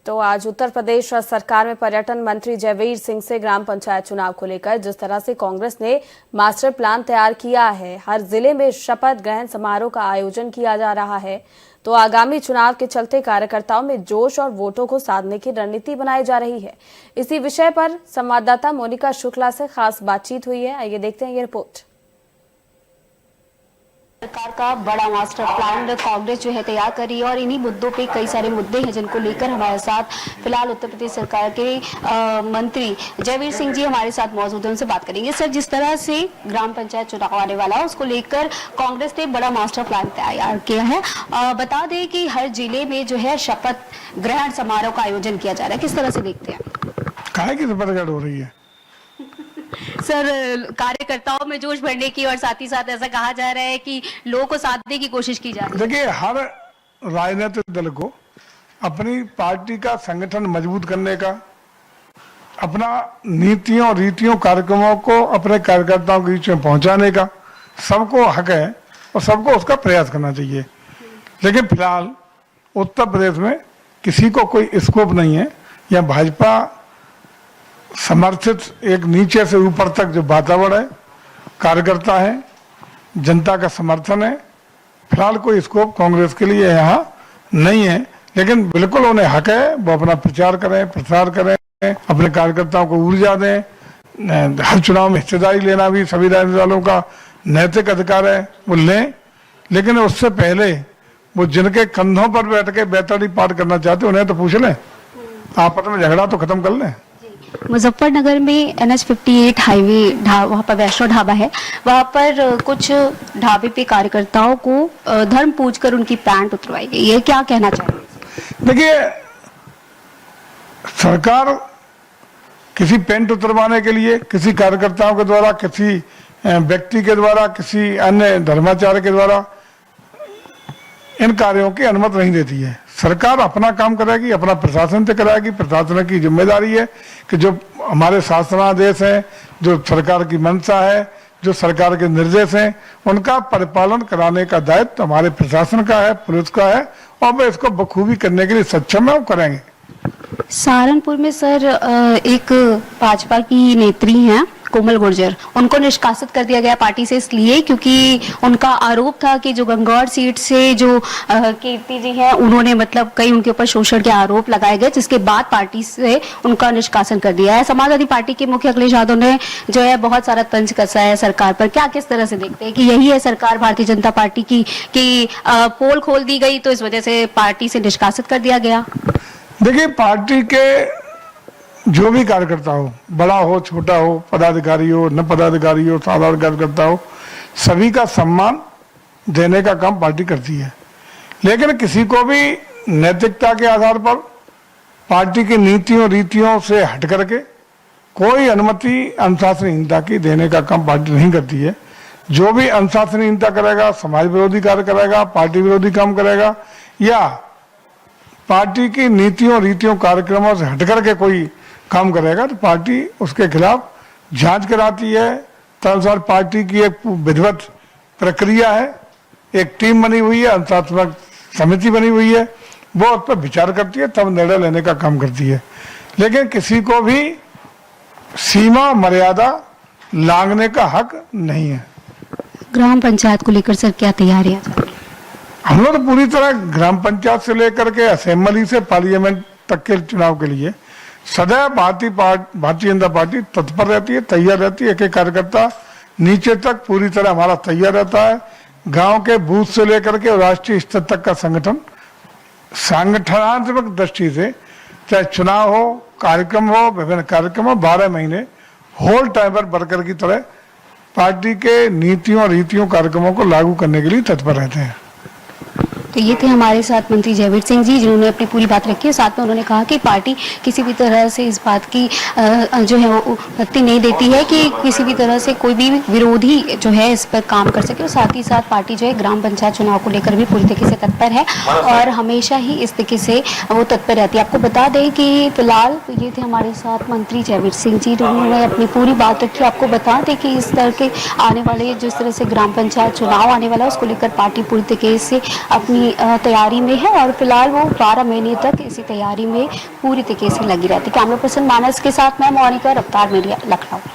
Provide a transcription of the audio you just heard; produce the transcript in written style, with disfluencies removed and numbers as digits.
तो आज उत्तर प्रदेश सरकार में पर्यटन मंत्री जयवीर सिंह से ग्राम पंचायत चुनाव को लेकर जिस तरह से कांग्रेस ने मास्टर प्लान तैयार किया है, हर जिले में शपथ ग्रहण समारोह का आयोजन किया जा रहा है, तो आगामी चुनाव के चलते कार्यकर्ताओं में जोश और वोटों को साधने की रणनीति बनाई जा रही है। इसी विषय पर संवाददाता मोनिका शुक्ला से खास बातचीत हुई है। आइए देखते हैं ये रिपोर्ट। सरकार का बड़ा मास्टर प्लान कांग्रेस जो है तैयार कर रही है और इन्हीं मुद्दों पे कई सारे मुद्दे हैं जिनको लेकर हमारे साथ फिलहाल उत्तर प्रदेश सरकार के मंत्री जयवीर सिंह जी हमारे साथ मौजूद हैं, उनसे बात करेंगे। सर, जिस तरह से ग्राम पंचायत चुनाव आने वाला है उसको लेकर कांग्रेस ने बड़ा मास्टर प्लान तैयार किया है। बता दें कि हर जिले में जो है शपथ ग्रहण समारोह का आयोजन किया जा रहा है, किस तरह से देखते हैं? काहे की शपथ ग्रहण हो रही है सर, कार्यकर्ताओं में जोश भरने की और साथ ही साथ ऐसा कहा जा रहा है कि लोगों को साधने की कोशिश की जा रही है। देखिए, हर राजनीतिक दल को अपनी पार्टी का संगठन मजबूत करने का, अपना नीतियों रीतियों कार्यक्रमों को अपने कार्यकर्ताओं के बीच में पहुंचाने का सबको हक है और सबको उसका प्रयास करना चाहिए। लेकिन फिलहाल उत्तर प्रदेश में किसी को कोई स्कोप नहीं है। या भाजपा समर्थित एक नीचे से ऊपर तक जो वातावरण है, कार्यकर्ता है, जनता का समर्थन है, फिलहाल कोई स्कोप कांग्रेस के लिए यहाँ नहीं है। लेकिन बिल्कुल उन्हें हक है, वो अपना प्रचार करें, प्रसार करें, अपने कार्यकर्ताओं को ऊर्जा दें। हर चुनाव में हिस्सेदारी लेना भी सभी राजनीतिक दलों का नैतिक अधिकार है, वो लें। लेकिन उससे पहले वो जिनके कंधों पर बैठ के बैतरणी पार करना चाहते उन्हें तो पूछ लें, आपस में झगड़ा तो खत्म कर लें। मुजफ्फरनगर में NH-58 हाईवे वहाँ पर वैष्णो ढाबा है, वहाँ पर कुछ ढाबे पे कार्यकर्ताओं को धर्म पूजकर उनकी पैंट उतरवाई गई है, क्या कहना चाहिए? देखिए, सरकार किसी पैंट उतरवाने के लिए किसी कार्यकर्ताओं के द्वारा, किसी व्यक्ति के द्वारा, किसी अन्य धर्माचार्य के द्वारा इन कार्यों की अनुमति नहीं देती है। सरकार अपना काम करेगी, अपना प्रशासन से कराएगी। प्रशासन की जिम्मेदारी है कि जो हमारे शासनादेश हैं, जो सरकार की मंशा है, जो सरकार के निर्देश हैं, उनका परिपालन कराने का दायित्व हमारे प्रशासन का है, पुलिस का है, और वे इसको बखूबी करने के लिए सक्षम है, वो करेंगे। सहारनपुर में सर एक भाजपा की नेत्री हैं कोमल गुर्जर, उनको निष्कासित कर दिया गया पार्टी से इसलिए क्योंकि उनका आरोप था कि जो गंगौर सीट से जो कीर्ति जी हैं उन्होंने मतलब कई उनके ऊपर शोषण के आरोप लगाए गए, जिसके बाद पार्टी से उनका निष्कासन कर दिया है। समाजवादी पार्टी के मुख्य अखिलेश यादव ने जो है बहुत सारा तंज कसा है सरकार पर, क्या किस तरह से देखते हैं कि यही है सरकार भारतीय जनता पार्टी की कि पोल खोल दी गई तो इस वजह से पार्टी से निष्कासित कर दिया गया? देखिए, पार्टी के जो भी कार्यकर्ता हो, बड़ा हो, छोटा हो, पदाधिकारी हो, न पदाधिकारी हो, साधारण कार्यकर्ता हो, सभी का सम्मान देने का काम पार्टी करती है। लेकिन किसी को भी नैतिकता के आधार पर पार्टी की नीतियों रीतियों से हट करके कोई अनुमति अनुशासनहीनता की देने का काम पार्टी नहीं करती है। जो भी अनुशासनहीनता करेगा, समाज विरोधी कार्य करेगा, पार्टी विरोधी काम करेगा, या पार्टी की नीतियों रीतियों कार्यक्रमों से हट करके कोई काम करेगा, तो पार्टी उसके खिलाफ जांच कराती है। तदनुसार पार्टी की एक विधिवत प्रक्रिया है, एक टीम बनी हुई है, अनुशासनात्मक समिति बनी हुई है, वो उस पर विचार करती है, तब निर्णय लेने का काम करती है। लेकिन किसी को भी सीमा मर्यादा लांघने का हक नहीं है। ग्राम पंचायत को लेकर सर क्या तैयारियां चल रही? हम लोग तो पूरी तरह ग्राम पंचायत से लेकर के असेंबली से पार्लियामेंट तक के चुनाव के लिए सदैव भारतीय जनता पार्टी तत्पर रहती है, तैयार रहती है। एक एक कार्यकर्ता नीचे तक पूरी तरह हमारा तैयार रहता है। गांव के बूथ से लेकर के राष्ट्रीय स्तर तक का संगठन संगठनात्मक दृष्टि से, चाहे चुनाव हो, कार्यक्रम हो, विभिन्न कार्यक्रम हो, 12 महीने होल टाइमर वर्कर की तरह पार्टी के नीतियों रीतियों कार्यक्रमों को लागू करने के लिए तत्पर रहते हैं। तो ये थे हमारे साथ मंत्री जयवीर सिंह जी, जिन्होंने अपनी पूरी बात रखी है। साथ में उन्होंने कहा कि पार्टी किसी भी तरह से इस बात की जो है वो अनुमति नहीं देती है कि किसी भी तरह से कोई भी विरोधी जो है इस पर काम कर सके। और साथ ही साथ पार्टी जो है ग्राम पंचायत चुनाव को लेकर भी पूरी तरीके से तत्पर है और हमेशा ही इस तरीके से वो तत्पर रहती है। आपको बता दें कि फिलहाल ये थे हमारे साथ मंत्री जयवीर सिंह जी, जिन्होंने अपनी पूरी बात रखी। आपको बता दें कि इस तरह के आने वाले जिस तरह से ग्राम पंचायत चुनाव आने वाला है उसको लेकर पार्टी पूरी तरीके से अपनी तैयारी में है और फिलहाल वो 12 महीने तक इसी तैयारी में पूरी तरीके से लगी रहती। कैमरा पर्सन मानस के साथ मैं मोनिका, रफ्तार मीडिया, लखनऊ।